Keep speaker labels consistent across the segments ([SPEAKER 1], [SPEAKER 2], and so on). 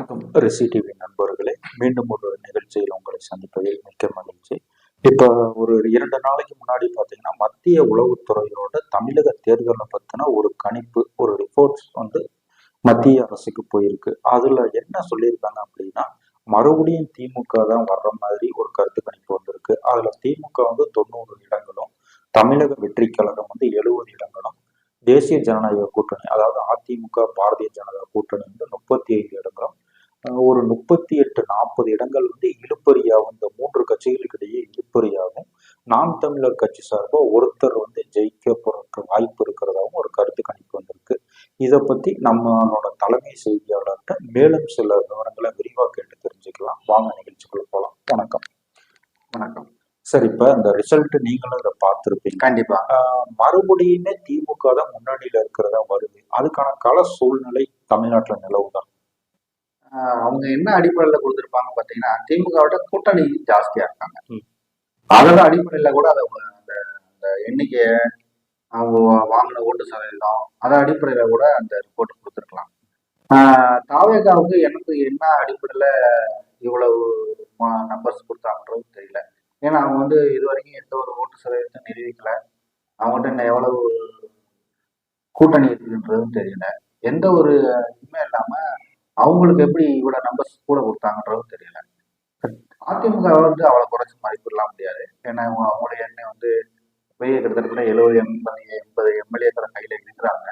[SPEAKER 1] வணக்கம் ரிஷி டிவி நண்பர்களே, மீண்டும் ஒரு நிகழ்ச்சியில் உங்களை சந்திப்பதில் மிக்க மகிழ்ச்சி. இப்போ ஒரு 2 நாளைக்கு முன்னாடி பார்த்தீங்கன்னா, மத்திய உளவுத்துறையோட தமிழக தேர்தலை பற்றின ஒரு கணிப்பு, ஒரு ரிப்போர்ட்ஸ் வந்து மத்திய அரசுக்கு போயிருக்கு. அதில் என்ன சொல்லியிருக்காங்க அப்படின்னா, மறுபடியும் திமுக தான் வர்ற மாதிரி ஒரு கருத்து கணிப்பு வந்திருக்கு. அதில் திமுக வந்து 90 இடங்களும், தமிழக வெற்றி கழகம் வந்து 70 இடங்களும், தேசிய ஜனநாயக கூட்டணி அதாவது அதிமுக பாரதிய ஜனதா கூட்டணி வந்து 35 இடங்களும், ஒரு 38-40 இடங்கள் வந்து இழுபறியாகும். இந்த 3 கட்சிகளுக்கிடையே இழுபறியாகும். நாம் தமிழர் கட்சி சார்பா ஒருத்தர் வந்து ஜெயிக்க போறதுக்கு வாய்ப்பு இருக்கிறதாகவும் ஒரு கருத்து கணிப்பு வந்திருக்கு. இதை பத்தி நம்மளோட தலைமை செய்தியாளர்கிட்ட மேலும் சில விவரங்களை விரிவாக கேட்டு தெரிஞ்சுக்கலாம். வாங்க நிகழ்ச்சிக்குள்ள போகலாம். வணக்கம்.
[SPEAKER 2] வணக்கம்.
[SPEAKER 1] சரி, இப்ப இந்த ரிசல்ட் நீங்களும் இதை பார்த்திருப்பீங்க.
[SPEAKER 2] கண்டிப்பா.
[SPEAKER 1] மறுபடியுமே திமுக தான் முன்னணியில இருக்கிறதா வருது. அதுக்கான கள சூழ்நிலை தமிழ்நாட்டுல நிலவுதான்.
[SPEAKER 2] அவங்க என்ன அடிப்படையில கொடுத்துருப்பாங்க பாத்தீங்கன்னா, திமுகவோட கூட்டணி ஜாஸ்தியா இருக்காங்க. அதோட அடிப்படையில கூட அந்த எண்ணிக்கைய அவங்க வாங்கின ஓட்டு சதவீதம் அதன் அடிப்படையில கூட அந்த ரிப்போர்ட் கொடுத்துருக்கலாம். தாவேகாவுக்கு எனக்கு என்ன அடிப்படையில இவ்வளவு நம்பர்ஸ் கொடுத்தாங்கன்றது தெரியல. ஏன்னா அவங்க வந்து இது வரைக்கும் எந்த ஒரு ஓட்டு சதவீதத்தை நிரூபிக்கல. அவங்ககிட்ட என்ன எவ்வளவு கூட்டணி இருக்குன்றதும் தெரியல. எந்த ஒரு இதுவுமே இல்லாம அவங்களுக்கு எப்படி இவ்வளவு நம்பர்ஸ் கூட கொடுத்தாங்கன்றதும் தெரியல. அதிமுக வந்து அவளை குறைச்சி மதிப்பிடலாம் முடியாது. ஏன்னா அவங்களுடைய எண்ணெய் வந்து பெரிய கிட்டத்தட்ட 70-80 எம்எல்ஏக்களை கையில இருக்கிறாங்க.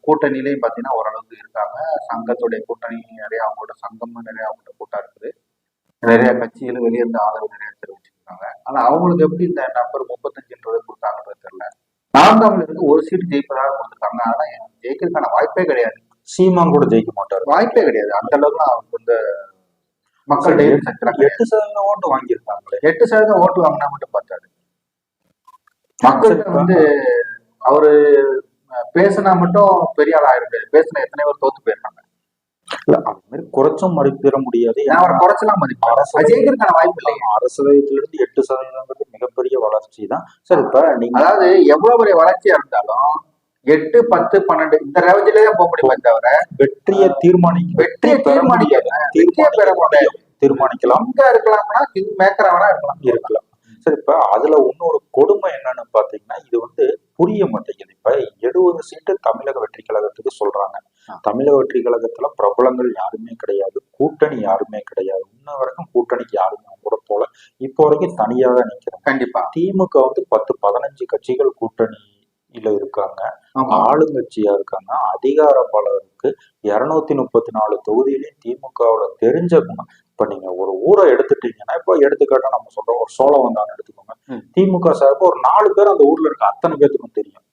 [SPEAKER 2] கூட்டணியிலையும் பார்த்தீங்கன்னா ஓரளவுக்கு இருக்காங்க. சங்கத்துடைய கூட்டணி நிறைய, அவங்களோட சங்கமும் நிறைய அவங்களோட கூட்டம் இருக்குது. நிறைய கட்சிகளும் வெளியிருந்து ஆதரவு நிறைய தெரிவிச்சிருக்காங்க. ஆனா அவங்களுக்கு எப்படி இந்த நம்பர் 35ன்றது கொடுத்தாங்கன்றது தெரியல. நாம் தமிழருக்கு ஒரு சீட் ஜெயிப்பதாக கொடுத்துருக்காங்க. ஆனா ஜெயிக்கிறதுக்கான வாய்ப்பே கிடையாது.
[SPEAKER 1] சீமான் கூட ஜெயிக்க மாட்டார்,
[SPEAKER 2] வாய்ப்பே கிடையாது. அந்த அளவுக்கு அவருக்கு வந்து மக்கள்கிட்ட
[SPEAKER 1] 8% ஓட்டு வாங்கியிருக்காங்களே.
[SPEAKER 2] 8% ஓட்டு வாங்கினா மட்டும் பார்த்தாரு. மக்கள்கிட்ட வந்து அவரு பேசினா மட்டும் பெரிய ஆள் ஆயிருக்காரு. பேசின எத்தனை பேர் தோத்து போயிருக்காங்க.
[SPEAKER 1] இல்ல, அது மாதிரி குறைச்சும் மதிப்பிட முடியாது.
[SPEAKER 2] அவரை குறைச்சலாம் மதிப்பு ஜெயிக்கிறதுக்கான வாய்ப்பு இல்லை.
[SPEAKER 1] 6%-இருந்து 8% மிகப்பெரிய வளர்ச்சி தான். சரி, இப்ப நீங்க
[SPEAKER 2] அதாவது எவ்வளவு பெரிய வளர்ச்சியா இருந்தாலும் 8, 10, 12 இந்த ரேஞ்சிலே தான் போக முடியுமே தவிர
[SPEAKER 1] வெற்றியை தீர்மானிக்கலாம்.
[SPEAKER 2] இங்க இருக்கலாம்னா கிங் மேக்கரா இருக்கலாம்.
[SPEAKER 1] சரி, இப்ப அதுல இன்னொரு கொடுமை என்னன்னு பாத்தீங்கன்னா, இது வந்து புரிய மாட்டேங்குது. இப்ப 70 சீட்டு தமிழக வெற்றி கழகத்துக்கு சொல்றாங்க. தமிழக வெற்றி கழகத்துல பிரபலங்கள் யாருமே கிடையாது, கூட்டணி யாருமே கிடையாது. இன்ன வரைக்கும் கூட்டணிக்கு யாருமே கூட போல. இப்போ வரைக்கும் தனியாக தான் நிக்கிறோம்.
[SPEAKER 2] கண்டிப்பா
[SPEAKER 1] திமுக வந்து 10-15 கட்சிகள் கூட்டணியில இருக்காங்க, ஆளுங்கட்சியா இருக்காங்க, அதிகார பலம் இருக்கு. 234 தொகுதியிலையும் திமுகவோட தெரிஞ்ச குணம். இப்ப நீங்க ஒரு ஊரை எடுத்துட்டீங்கன்னா, இப்போ எடுத்துக்காட்டா நம்ம சொல்றோம், ஒரு சோழவந்தான் எடுத்துக்கோங்க. திமுக சார்பு ஒரு 4 பேர் அந்த ஊர்ல இருக்க அத்தனை பேருக்கும் தெரியும்.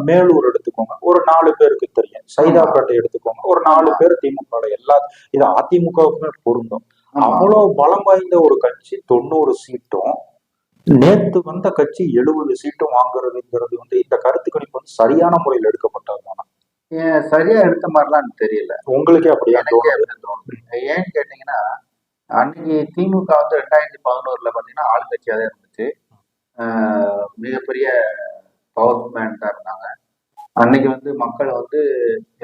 [SPEAKER 1] மேலூர் எடுத்துக்கோங்க, ஒரு 4 பேருக்கு தெரியும். சைதாப்பேட்டை எடுத்துக்கோங்க, ஒரு 4 பேர் திமுக. எல்லா இது அதிமுகவுக்குமே பொருந்தும். அவ்வளவு பலம் வாய்ந்த ஒரு கட்சி 90 சீட்டும், நேத்து வந்த கட்சி 70 சீட்டும் வாங்குறதுங்கிறது வந்து இந்த கருத்து கணிப்பு வந்து சரியான முறையில் எடுக்கப்பட்டதுதானா?
[SPEAKER 2] சரியா எடுத்த மாதிரிலாம் தெரியல.
[SPEAKER 1] உங்களுக்கே அப்படியே
[SPEAKER 2] தோணுது. ஏன்னு கேட்டீங்கன்னா, அன்னைக்கு திமுக வந்து 2011 பாத்தீங்கன்னா ஆளுங்கட்சியா தான் இருந்துச்சு. மிகப்பெரிய பவர்மேன்டா இருந்தாங்க. அன்னைக்கு வந்து மக்கள் வந்து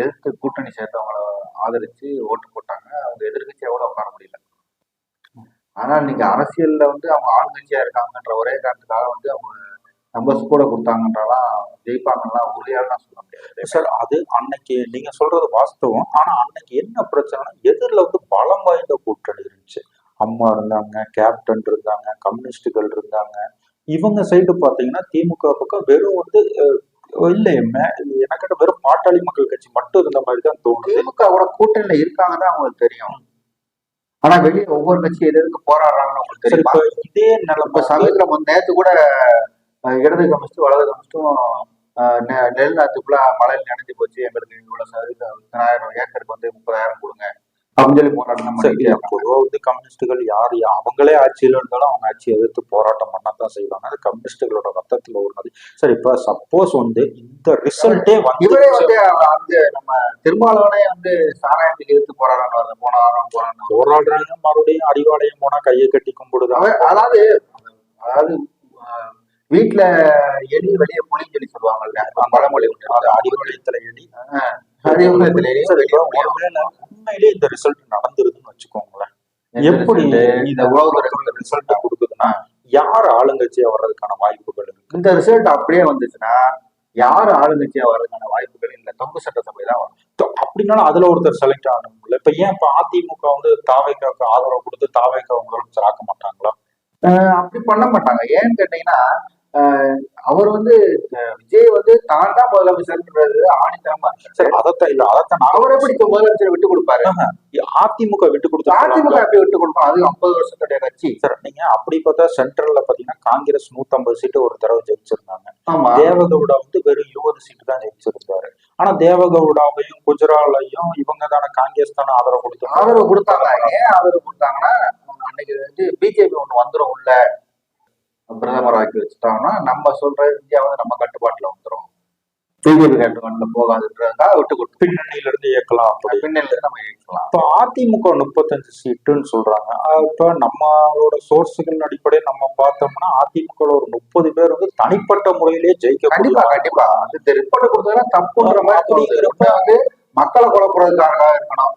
[SPEAKER 2] எதிர்த்து கூட்டணி சேர்த்தவங்களை ஆதரிச்சு ஓட்டு போட்டாங்க. அவங்க எதிர்கட்சியா கூட உட்கார முடியல. ஆனா இன்னைக்கு அரசியல்ல வந்து அவங்க ஆளுங்கட்சியா இருக்காங்கன்ற ஒரே காரணத்துக்காக வந்து அவங்க நம்பர்ஸ் கூட கொடுத்தாங்கன்றலாம் ஜெயிப்பாங்கலாம் உறுதியாலாம் சொல்ல முடியாது
[SPEAKER 1] சார். அது அன்னைக்கு நீங்க சொல்றது வாஸ்தவம். ஆனா அன்னைக்கு என்ன பிரச்சனைனா, எதிரில வந்து பலம் வாய்ந்த கூட்டணி இருந்துச்சு. அம்மா இருந்தாங்க, கேப்டன் இருந்தாங்க, கம்யூனிஸ்டுகள் இருந்தாங்க. இவங்க சைடு பாத்தீங்கன்னா திமுக பக்கம் வெறும் வந்து இல்ல, எனக்கு வெறும் பாட்டாளி மக்கள் கட்சி மட்டும் இருந்த மாதிரி தான் தோணுது.
[SPEAKER 2] திமுகவோட கூட்டணியில இருக்காங்கதான் அவங்களுக்கு தெரியும். ஆனா வெளியே ஒவ்வொரு கட்சி எதுக்கு போராடுறாங்கன்னு உங்களுக்கு தெரியும்.
[SPEAKER 1] இதே நிலைமை
[SPEAKER 2] சமயத்துல நேற்று கூட இடது கமிஸ்டும் வலது கமிஸ்டும் நெல் நாத்துக்குள்ள மழையில் நினைஞ்சு போச்சு, எங்களுக்கு இவ்வளவு சதவீதம் 10,000 ஏக்கருக்கு வந்து 30,000 கொடுங்க அப்படின்னு சொல்லி போராட்டம் பண்ணிட்டு.
[SPEAKER 1] பொதுவாக வந்து கம்யூனிஸ்டுகள் யார் அவங்களே ஆட்சியில் இருந்தாலும் அவங்க ஆட்சியை எதிர்த்து போராட்டம் பண்ணத்தான் செய்வாங்க. அது கம்யூனிஸ்டுகளோட ரத்தத்துல உள்ளது. சரி, இப்ப சப்போஸ் வந்து இந்த ரிசல்ட்டே
[SPEAKER 2] இவரே வந்து நம்ம திருமாவளவனே வந்து சாராயத்துக்கு எதிர்த்து போராட்டம்
[SPEAKER 1] போராடுறாங்க, மறுபடியும் அறிவாலயம் போனா கையை கட்டி கும்பிடுதாங்க.
[SPEAKER 2] அதாவது வீட்டுல எலி வெளியே புளின்னு சொல்லி சொல்லுவாங்கல்ல, பழமொழி.
[SPEAKER 1] அறிவாலயத்துல எலி, அறிவாலயத்துல எலி. ஒருவேளை உண்மையிலே இந்த ரிசல்ட் நடந்துருதுன்னு வச்சுக்கோங்களேன், எப்படி
[SPEAKER 2] இந்த உலகத்துறை
[SPEAKER 1] ரிசல்ட் கொடுக்குதுன்னா யார் ஆளுங்கட்சியா வர்றதுக்கான வாய்ப்புகள் இருக்கு?
[SPEAKER 2] இந்த ரிசல்ட் அப்படியே வந்துச்சுன்னா யாரு ஆளுங்கட்சியா வர்றதுக்கான வாய்ப்புகள் இல்லை, தொங்கு சட்டசபை தான் வரும்.
[SPEAKER 1] அப்படின்னாலும் அதுல ஒருத்தர் செலக்ட் ஆகணும்ல. இப்ப ஏன் இப்ப அதிமுக வந்து தாவேக்காவுக்கு ஆதரவு கொடுத்து தாவேக்காவை முதலமைச்சர் ஆக்க மாட்டாங்களா?
[SPEAKER 2] அப்படி பண்ண மாட்டாங்க. ஏன்னு கேட்டீங்கன்னா அவர் வந்து விஜய் வந்து தான் தான் முதலமைச்சர்ன்றது ஆணித்தனமா இருக்கு.
[SPEAKER 1] சரி, அதைத்தான் இல்ல அதைத்தான்
[SPEAKER 2] அவர் எப்படி முதலமைச்சரை விட்டு கொடுப்பாரு?
[SPEAKER 1] அதிமுக விட்டு கொடுத்தா
[SPEAKER 2] அதிமுக எப்படி விட்டு கொடுக்கும்? அது 50 வருஷத்துடைய கட்சி.
[SPEAKER 1] சார், நீங்க அப்படி பார்த்தா சென்ட்ரல்ல பாத்தீங்கன்னா காங்கிரஸ் 150 சீட்டு ஒரு தடவை ஜெயிச்சிருந்தாங்க.
[SPEAKER 2] ஆமா,
[SPEAKER 1] தேவகவுடா வந்து வெறும் 20 சீட்டு தான் ஜெயிச்சிருந்தாரு. ஆனா தேவகவுடாவையும் குஜராலையும் இவங்க தானே காங்கிரஸ் தானே ஆதரவு கொடுத்தாங்க.
[SPEAKER 2] ஏன் ஆதரவு கொடுத்தாங்கன்னா அன்னைக்கு வந்து பிஜேபி ஒண்ணு வந்துரும் உள்ள பிரதமர் ஆக்கி வச்சுட்டாங்கன்னா நம்ம சொல்ற இந்தியா வந்து நம்ம கட்டுப்பாட்டுல வந்துடும், பிஜேபி கட்டுப்பாட்டுல போகாதுன்றதுக்காக விட்டு கொடுத்து
[SPEAKER 1] பின்னணியில இருந்து இயக்கலாம்.
[SPEAKER 2] பின்னணியில இருந்து நம்ம இயக்கலாம்.
[SPEAKER 1] இப்ப அதிமுக 35 சீட்டுன்னு சொல்றாங்க. இப்ப நம்மளோட சோர்ஸுகள் அடிப்படையில் நம்ம பார்த்தோம்னா அதிமுக ஒரு 30 பேர் வந்து தனிப்பட்ட முறையிலேயே ஜெயிக்க.
[SPEAKER 2] கண்டிப்பா இந்த ரிப்போர்ட் கொடுத்ததெல்லாம் தப்புன்ற மாதிரி வந்து மக்களை குழப்புறதுக்காக இருக்கணும்,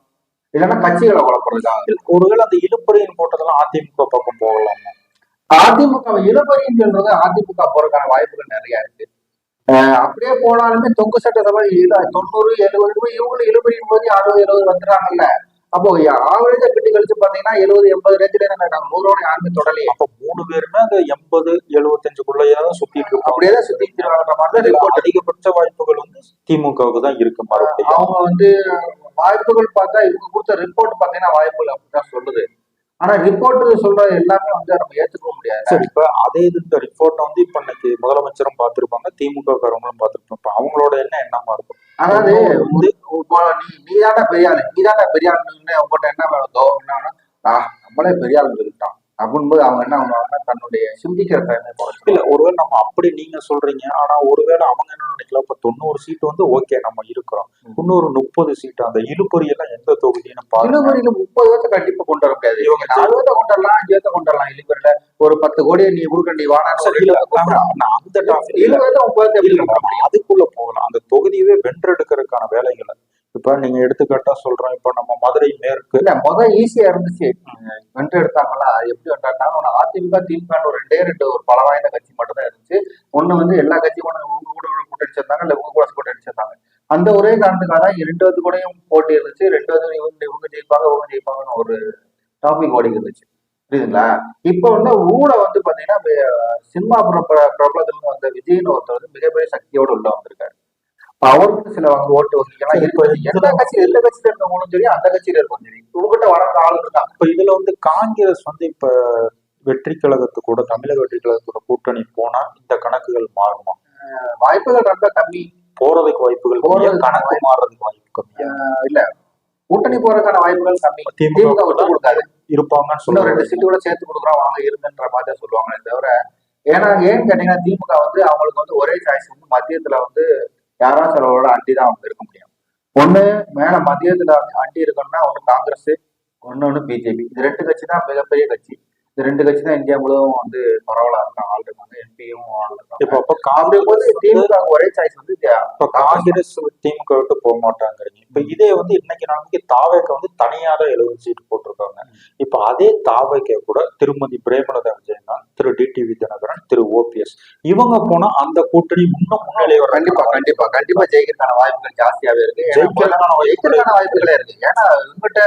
[SPEAKER 2] இல்லைன்னா கட்சிகளை குழப்புறதுக்காக.
[SPEAKER 1] ஒருவேளை அந்த இழுப்பறையின் போட்டதெல்லாம் அதிமுக பக்கம் போகலாமா?
[SPEAKER 2] அதிமுக இழுபறின்னு சொல்றது அதிமுக போறதுக்கான வாய்ப்புகள் நிறைய இருக்கு. அப்படியே போனாலுமே தொங்கு சட்டசபை 90, 70 இவங்களும் இழுபறியும் போது 60, 70 வந்துடுறாங்கல்ல. அப்போ ஆவரேஜா கிட்டி கழிச்சு பாத்தீங்கன்னா 70, 80 ரேஞ்சில நாங்க 100 யாருமே தொடலையே.
[SPEAKER 1] அப்ப 3 பேருமே அந்த 80, 75 சுத்திட்டு இருக்கும்.
[SPEAKER 2] அப்படியேதான் சுத்திட்டு வர மாதிரி ரிப்போர்ட்.
[SPEAKER 1] அதிகபட்ச வாய்ப்புகள் வந்து திமுகவுக்கு தான் இருக்கு.
[SPEAKER 2] அவங்க வந்து வாய்ப்புகள் பார்த்தா இவங்க கொடுத்த ரிப்போர்ட் பாத்தீங்கன்னா வாய்ப்புகள் அப்படிதான் சொல்லுது. ஆனா ரிப்போர்ட் சொல்ற எல்லாமே வந்து நம்ம ஏத்துக்க முடியாது.
[SPEAKER 1] சரி, இப்ப அதே இந்த ரிப்போர்ட் வந்து இப்ப இன்னைக்கு முதலமைச்சரும் பார்த்திருப்பாங்க, திமுக காரங்களும் பார்த்திருப்பாங்க. அவங்களோட எண்ணம் என்னமா இருக்கும்?
[SPEAKER 2] அதாவது நீதாண்டா பெரியாள், உங்கள்கிட்ட என்ன வேணுதோ என்னன்னா நம்மளே பெரியாள் சொல்லிட்டோம் அப்படின்போது அவங்க என்ன பண்ணுவாங்கன்னா தன்னுடைய சிந்திக்கிற டைமை குறைச்சு.
[SPEAKER 1] இல்ல, ஒருவேளை நம்ம அப்படி நீங்க சொல்றீங்க. ஆனா ஒருவேளை அவங்க என்ன நினைக்கலாம், இப்ப 90 சீட்டு வந்து ஓகே நம்ம இருக்கிறோம், இன்னொரு 30 சீட்டு அந்த இழுபறி எல்லாம் எந்த தொகுதின்னு பாருங்க.
[SPEAKER 2] இழுபறியில 30 வருஷம் கண்டிப்பா கொண்டு வர முடியாது. இவங்க 4 வருஷம் கொண்டு வரலாம், 5 வருஷம் கொண்டு வரலாம். இழுபறியில ஒரு 10 கோடியை நீ கொடுக்க வானான்னு
[SPEAKER 1] அந்த அதுக்குள்ள போகலாம். அந்த தொகுதியவே வென்றெடுக்கிறதுக்கான வேலைகளை இப்ப நீங்க எடுத்துக்காட்டா சொல்றோம். இப்ப நம்ம மதுரை மேற்கு
[SPEAKER 2] இல்ல முதல் ஈஸியா இருந்துச்சு, வென்று எடுத்தாங்களா. எப்படி வென்றாங்கன்னா அதிமுக திமுக ஒரு 2 ஒரு பல வாய்ந்த கட்சி மட்டும் தான் இருந்துச்சு. ஒண்ணு வந்து எல்லா கட்சியும் உங்க கூட கூட்டணி சேர்ந்தாங்க, இல்ல உங்க கூட கூட்டணி சேர்ந்தாங்க. அந்த ஒரே காரணத்துக்காக 2 கூடயும் போட்டி இருந்துச்சு. 2 இவங்க ஜெயிப்பாங்கன்னு ஒரு டாபிக் ஓடி இருந்துச்சு, புரியுதுங்களா? இப்ப வந்து ஊட வந்து பாத்தீங்கன்னா சினிமா பிரபலத்துல வந்த விஜய்னு ஒருத்தர் வந்து மிகப்பெரிய சக்தியோட உள்ள வந்திருக்காரு. அவருக்கு சில ஓட்டு வங்கிகள்லாம் இருக்கு. எந்த கட்சியில இருக்கவங்களும் சரி, அந்த கட்சியில இருக்கவும் சரி, உங்ககிட்ட வளர்ந்த ஆளு இருக்காங்க.
[SPEAKER 1] இப்ப இதுல வந்து காங்கிரஸ் வந்து இப்ப வெற்றி கழகத்து கூட தமிழக வெற்றி கழகத்தோட கூட்டணி போனா இந்த கணக்குகள் மாறுமா?
[SPEAKER 2] வாய்ப்புகள் ரொம்ப கம்மி.
[SPEAKER 1] போறதுக்கு வாய்ப்புகள், கணக்கு மாறுறதுக்கு வாய்ப்பு கம்மி.
[SPEAKER 2] இல்ல, கூட்டணி போறதுக்கான வாய்ப்புகள் கம்மி. திமுக விட்டு கொடுக்காது
[SPEAKER 1] இருப்பாங்கன்னு
[SPEAKER 2] சொல்ல 2 சீட்டு கூட சேர்த்து கொடுக்குறோம் வாங்க இருந்துன்ற மாதிரி சொல்லுவாங்களே தவிர. ஏன்னு கேட்டீங்கன்னா திமுக வந்து அவங்களுக்கு வந்து ஒரே சாய்ஸ் வந்து மத்தியத்துல வந்து யாராவது சிலரோட அண்டி தான் அவங்க இருக்க முடியும். ஒண்ணு மேல மத்தியத்துல அண்டி இருக்கணும்னா ஒண்ணு காங்கிரஸ், ஒண்ணு பிஜேபி. இது 2 கட்சி தான் மிகப்பெரிய கட்சி. இந்த 2 கட்சி தான் இந்தியா முழுவதும் வந்து பரவலா இருக்காங்க, ஆள் இருக்காங்க, எம்பியும் ஆள் இருக்காங்க. திமுக ஒரே சாய்ஸ் வந்து
[SPEAKER 1] காங்கிரஸ் திமுக விட்டு போக மாட்டாங்கிறீங்க. இப்ப இதே வந்து இன்னைக்கு நாளைக்கு தாவேக்க வந்து தனியாக 70 சீட்டு போட்டிருக்காங்க. இப்ப அதே தாவேக்க கூட திருமதி பிரேமலதா விஜயகாந்த், திரு டிடிவி தினகரன், திரு ஓபிஎஸ் இவங்க போனா அந்த கூட்டணி இன்னும் முன்னாலே
[SPEAKER 2] கண்டிப்பா ஜெயிக்கிறதுக்கான வாய்ப்புகள் ஜாஸ்தியாவே இருக்கு. ஜெயிக்கிறதுக்கான வாய்ப்புகளே இருக்கு. ஏன்னா இவங்கிட்ட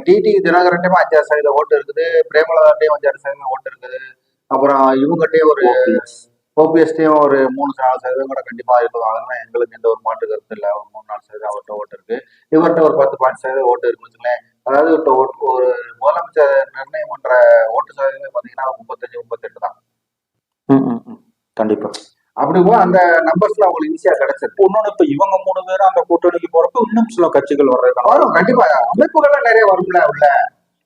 [SPEAKER 2] டிடி தினகரன்டையும் 5% ஓட்டு இருக்குது, பிரேமலதாட்டையும் 5% ஓட்டு இருக்குது. அப்புறம் இவங்ககிட்டயும் ஒரு ஓபிஎஸ்டையும் ஒரு 3-4% கூட கண்டிப்பா இருக்கும். அதெல்லாம் எங்களுக்கு எந்த ஒரு மாற்று கருத்து இல்லை. ஒரு 3-4% அவர்கிட்ட ஓட்டு இருக்கு, இவர்கிட்ட ஒரு 10-5% ஓட்டு இருக்குன்னு வச்சுங்களேன். அதாவது ஒரு முதலமைச்சர் நிர்ணயம் பண்ற ஓட்டு சதவீதம் பாத்தீங்கன்னா 35-38 தான்.
[SPEAKER 1] கண்டிப்பா
[SPEAKER 2] அப்படிங்கும்போது அந்த நம்பர்ஸ்ல அவங்களுக்கு ஈஸியா கிடைச்சிருக்கு.
[SPEAKER 1] இன்னொன்னு இப்ப இவங்க 3 பேரும் அந்த கூட்டணிக்கு போறப்ப இன்னும் சில கட்சிகள்
[SPEAKER 2] வரும். கண்டிப்பா அமைப்புகள்லாம் நிறைய வரும்ல உள்ள.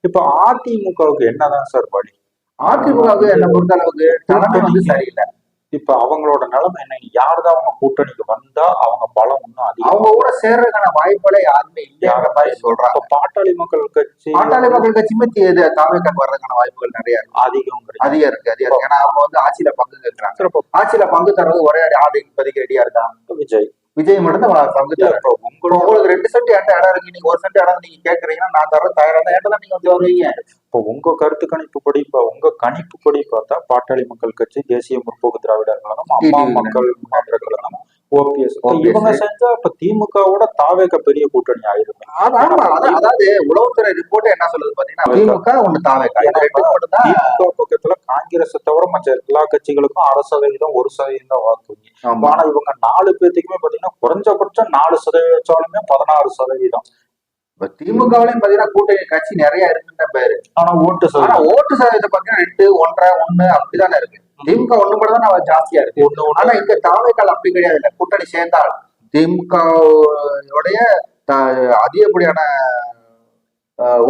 [SPEAKER 1] இப்ப அதிமுகவுக்கு என்னதான் சார் வழி?
[SPEAKER 2] அதிமுகவுக்கு என்ன பொறுத்த அளவுக்கு தலைமை வந்து சரியில்லை.
[SPEAKER 1] இப்ப அவங்களோட நிலைமை என்ன? யாருதான் அவங்க கூட்டணிக்கு வந்தா அவங்க பலம் இன்னும் அதிகம்,
[SPEAKER 2] அவங்க கூட சேர்றதுக்கான வாய்ப்புகளை யாருமே இல்லைங்கிற மாதிரி சொல்றாங்க.
[SPEAKER 1] பாட்டாளி மக்கள்
[SPEAKER 2] கட்சியுமே தாவேக்காக்கு வர்றதுக்கான வாய்ப்புகள் நிறைய அதிகம் இருக்கு. ஏன்னா அவங்க வந்து ஆட்சியில பங்கு கேட்கிறாங்க. ஆட்சியில பங்கு தர்றது ஒரே ஆடு இப்போதைக்கு ரெடியா இருக்காங்க.
[SPEAKER 1] விஜய்
[SPEAKER 2] விஜய் மட்டும் தான் பங்கு தர.
[SPEAKER 1] இப்ப
[SPEAKER 2] உங்களுக்கு 2 சென்ட் என்கிட்ட இடம் இருக்கு, நீங்க 1 சென்ட் இடம் நீங்க கேக்குறீங்கன்னா நான் தர தயாரா தான், என்கிட்ட தான் நீங்க வந்து வருவீங்க.
[SPEAKER 1] இப்போ உங்க கருத்து கணிப்புப்படி, இப்ப உங்க கணிப்புப்படி பார்த்தா பாட்டாளி மக்கள் கட்சி, தேசிய முற்போக்கு திராவிடர் கழகம், அம்மா மக்கள் முன்னேற்ற கழகம், ஓபிஎஸ் இவங்க செஞ்சா இப்ப திமுகவோட தாவேக பெரிய கூட்டணி ஆயிருமே.
[SPEAKER 2] அதாவது உளவுத்துறை ரிப்போர்ட் என்ன சொல்லுது பாத்தீங்கன்னா திமுக ஒண்ணு தாவேக,
[SPEAKER 1] திமுக பக்கத்துல காங்கிரஸ் தவிர மற்ற எல்லா கட்சிகளுக்கும் 1% 1% வாக்கு. ஆனா இவங்க 4 பேர்த்துக்குமே பாத்தீங்கன்னா குறைஞ்சபட்சம் 4% வச்சாலுமே 16%.
[SPEAKER 2] இப்ப திமுகவிலையும் பாத்தீங்கன்னா கூட்டணி கட்சி நிறைய இருக்குன்ற பேரு,
[SPEAKER 1] ஆனா ஓட்டு
[SPEAKER 2] சதவீதத்தை பாத்தீங்கன்னா 2, 1, 1 அப்படிதானே இருக்கு. திமுக ஒண்ணு மட்டும் தான் ஜாஸ்தியா இருக்கு. ஆனா இந்த தாவேக்கால் அப்படி கிடையாது. இல்ல கூட்டணி சேர்ந்தால் திமுக அதிகப்படியான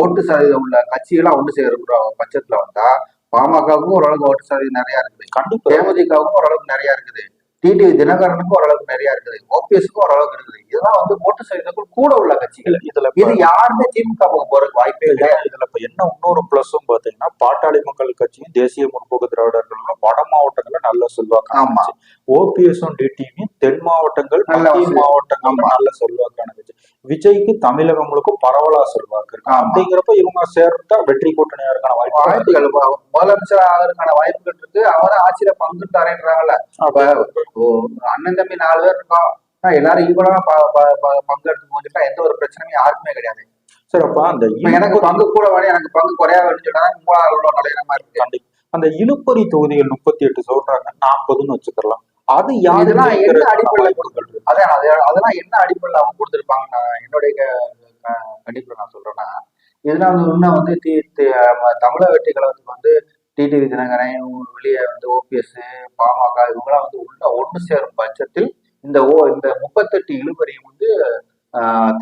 [SPEAKER 2] ஓட்டு சதவீதம் உள்ள கட்சிகளா ஒன்று சேர்க்கிற பட்சத்துல வந்தா பாமகவுக்கும் ஓரளவுக்கு ஓட்டு சதவீதம் நிறைய இருக்குது, கண்டிப்பா தேமுதிகவுக்கும் ஓரளவுக்கு நிறைய இருக்குது, டிடிவி தினகரனுக்கும் ஓரளவுக்கு நிறைய இருக்குது, ஓபிஎஸ்க்கும் ஓரளவுக்கு இருக்குது. இதெல்லாம் வந்து ஓட்டு சதவீதம் கூட உள்ள கட்சிகள். இது யாருமே திமுக போறதுக்கு வாய்ப்பே இல்லை.
[SPEAKER 1] இதுல இப்ப என்ன இன்னொரு பிளஸும் பாத்தீங்கன்னா பாட்டாளி மக்கள் கட்சியும் தேசிய முற்போக்கு திராவிடர்களும் வட மாவட்டங்கள்ல நல்ல செல்வாக்கான, ஓபிஎஸும் டிடிவியும் தென் மாவட்டங்கள் மத்திய மாவட்டங்கள்ல நல்ல செல்வாக்கான கட்சி. விஜய்க்கு தமிழகம் முழுக்க பரவலா செல்வாக்கு இருக்கு. அப்படிங்கிறப்ப இவங்க சேர்ந்தா வெற்றி கூட்டணியா இருக்கான
[SPEAKER 2] வாய்ப்புகள், முதலமைச்சர் ஆகிறதுக்கான வாய்ப்புகள் இருக்கு. அவரை ஆட்சியில பங்கு தரேன்றாங்கல்ல. அண்ணன் தம்பி 4 பேர் இருக்கோம், எல்லாரும் ஈக்குவலா பங்கெடுத்து போச்சுட்டா எந்த ஒரு பிரச்சனையும் யாருக்குமே கிடையாது.
[SPEAKER 1] சரிப்பா, அந்த
[SPEAKER 2] எனக்கு பங்கு கூட வேணும், எனக்கு பங்கு குறையா வேணும்னு சொன்னா 3 நிலையமா இருக்கு.
[SPEAKER 1] அந்த இழுப்பறி தொகுதிகள் 38 சொல்றாங்க, 40ன்னு வச்சுக்கலாம். அது யாருன்னா
[SPEAKER 2] என்ன அடிப்படையில் அதெல்லாம் என்ன அடிப்படையில் அவங்க கொடுத்துருப்பாங்க? என்னுடைய கணிப்புல நான் சொல்றேன்னா, இதெல்லாம் வந்து இன்னும் வந்து தமிழக வெற்றி கழகத்துக்கு வந்து டிடிவி தினகரன் வெளியே வந்து ஓபிஎஸ் பாமக இவங்கெல்லாம் வந்து உள்ள ஒன்று சேரும் பட்சத்தில் இந்த 38 இழுபறியும் வந்து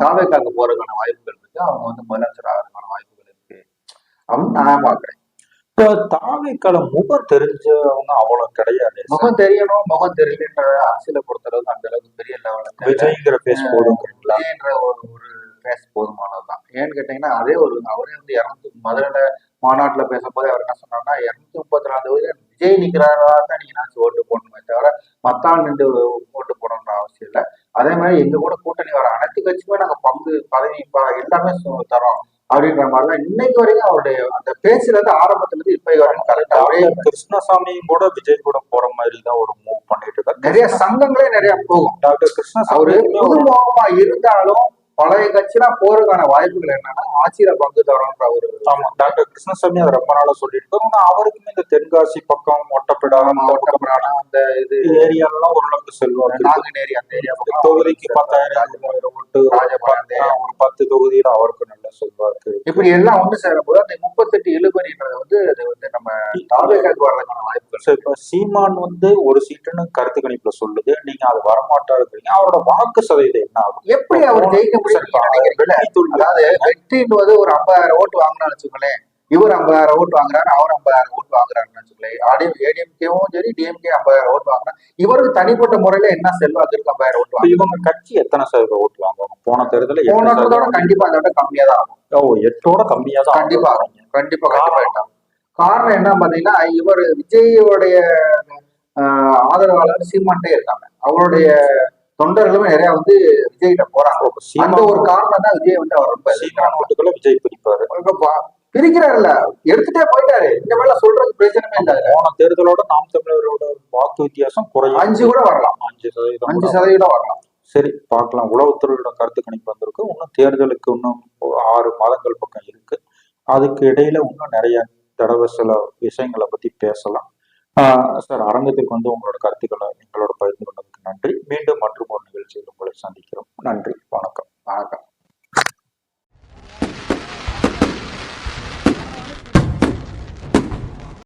[SPEAKER 2] தாவேக்காக போறதுக்கான வாய்ப்புகள் இருக்கு. அவங்க வந்து முதலமைச்சர் ஆகிறதுக்கான வாய்ப்புகள் இருக்கு அப்படின்னு நான் பாக்குறேன்.
[SPEAKER 1] இப்ப தாவேக்கால முகம் தெரிஞ்சவங்க அவ்வளவு கிடையாது.
[SPEAKER 2] முகம் தெரியணும், முகம் தெரியலன்ற அரசியலை பொறுத்தளவுக்கு அந்த அளவுக்கு பெரிய லெவலில்
[SPEAKER 1] விஜய்ங்கிற பேஸ் போதுங்களா
[SPEAKER 2] என்ற ஒரு பேஸ் போதுமானதுதான். ஏன்னு கேட்டீங்கன்னா அதே அவரே வந்து முதல்ல மாநாட்டுல பேசும்போது அவர் என்ன சொன்னார்னா 234 தொகுதியில விஜய் நிக்கிறாரா தான் நீங்க நினைச்சு ஓட்டு போடணுமே தவிர மத்த ஆள் நின்று ஓட்டு போடணுன்ற அவசியம் இல்லை. அதே மாதிரி எங்க கூட கூட்டணி வர அனைத்து கட்சியுமே நாங்க பங்கு பதவி எல்லாமே தரோம் அப்படின்ற மாதிரிதான் இன்னைக்கு வரைக்கும் அவருடைய அந்த பேச்சுல இருந்து ஆரம்பத்துல இருந்து இப்ப வரைக்கும் கரெக்டா.
[SPEAKER 1] கிருஷ்ணசாமியும் கூட விஜய் கூட போற மாதிரி தான் ஒரு மூவ் பண்ணிட்டு இருக்காரு.
[SPEAKER 2] நிறைய சங்கங்களே நிறைய போகும்.
[SPEAKER 1] டாக்டர் கிருஷ்ணசாமி
[SPEAKER 2] அவரு புதுமுகமா இருந்தாலும் பழைய கட்சிலாம் போறதுக்கான வாய்ப்புகள் என்னன்னா ஆட்சியில பங்கு தரணுன்ற ஒரு.
[SPEAKER 1] ஆமா, டாக்டர் கிருஷ்ணசாமி அதை ரொம்ப நாளா சொல்லிட்டு இருக்காரு. அவருக்குமே இந்த தென்காசி பக்கம் ஒட்டப்பிடாம
[SPEAKER 2] அந்த இது
[SPEAKER 1] ஏரியாலாம் ஓரளவுக்கு செல்வாங்க.
[SPEAKER 2] நாங்குநேரி அந்த ஏரியா
[SPEAKER 1] தொகுதிக்கு 10,000 ஓட்டு, ஒரு 10 தொகுதியில அவருக்கு நல்ல செல்வாக்கு.
[SPEAKER 2] இப்படி எல்லாம் ஒண்ணு சேரும் போது அந்த 38 இழுபறின்றது வந்து அது வந்து நம்ம தாவேக்காக்கு வர்றதுக்கான வாய்ப்புகள்.
[SPEAKER 1] இப்ப சீமான் வந்து ஒரு சீட்டுன்னு கருத்து கணிப்புல சொல்லுது, நீங்க அது வரமாட்டாருக்கிறீங்க. அவரோட வாக்கு சதவீதம் என்ன ஆகும்?
[SPEAKER 2] எப்படி அவர் ஜெயிக்க? அதாவது வெற்றின்றது ஒரு 50,000 ஓட்டு வாங்கினான்னு வச்சுக்கோங்களேன், இவர் 50,000 ஓட்டு வாங்குறாரு, அவர் 50,000 ஓட்டு வாங்குறாருன்னு வச்சுக்கோங்களேன். ஏடிஎம்கேவும் சரி டிஎம்கே 50,000 ஓட்டு வாங்கினா இவருக்கு தனிப்பட்ட முறையில என்ன செல்வாக்கு இருக்கு? 50,000 ஓட்டு வாங்க.
[SPEAKER 1] இவங்க கட்சி எத்தனை சதவீதம் ஓட்டு வாங்குவாங்க? போன தேர்தல
[SPEAKER 2] கண்டிப்பா அதை விட கம்மியா தான் ஆகும்.
[SPEAKER 1] 8ஓட கம்மியா தான்
[SPEAKER 2] கண்டிப்பா கண்டிப்பா. காரணம் என்ன பாத்தீங்கன்னா இவர் விஜயோடைய ஆதரவாளர் சீமான்ட்டே இருக்காங்க. அவருடைய தொண்டர்களுமே நிறைய வந்து விஜய்கிட்ட போறாங்க. அந்த ஒரு காரணம் தான் விஜய் வந்து அவர்
[SPEAKER 1] விஜய் பிரிப்பாரு,
[SPEAKER 2] பிரிக்கிறாருல்ல, எடுத்துட்டே போயிட்டாரு. இந்த மாதிரி சொல்றதுக்கு பிரச்சனமே இல்லை.
[SPEAKER 1] போன தேர்தலோட நாம் தமிழரோட வாக்கு வித்தியாசம் குறையும்,
[SPEAKER 2] 5 கூட வரலாம், 5% வரலாம்.
[SPEAKER 1] சரி, பார்க்கலாம். உளவுத்துறையோட கருத்து கணிப்பு வந்திருக்கு. இன்னும் தேர்தலுக்கு இன்னும் 6 மாதங்கள் பக்கம் இருக்கு. அதுக்கு இடையில இன்னும் நிறைய தடவை சில விஷயங்களை பத்தி பேசலாம். சார், அரங்கத்துக்கு வந்து உங்களோட கருத்துக்களை எங்களோட பகிர்ந்து கொண்டதுக்கு நன்றி. மீண்டும் மற்றும் ஒரு நிகழ்ச்சியில் உங்களை சந்திக்கிறோம். நன்றி.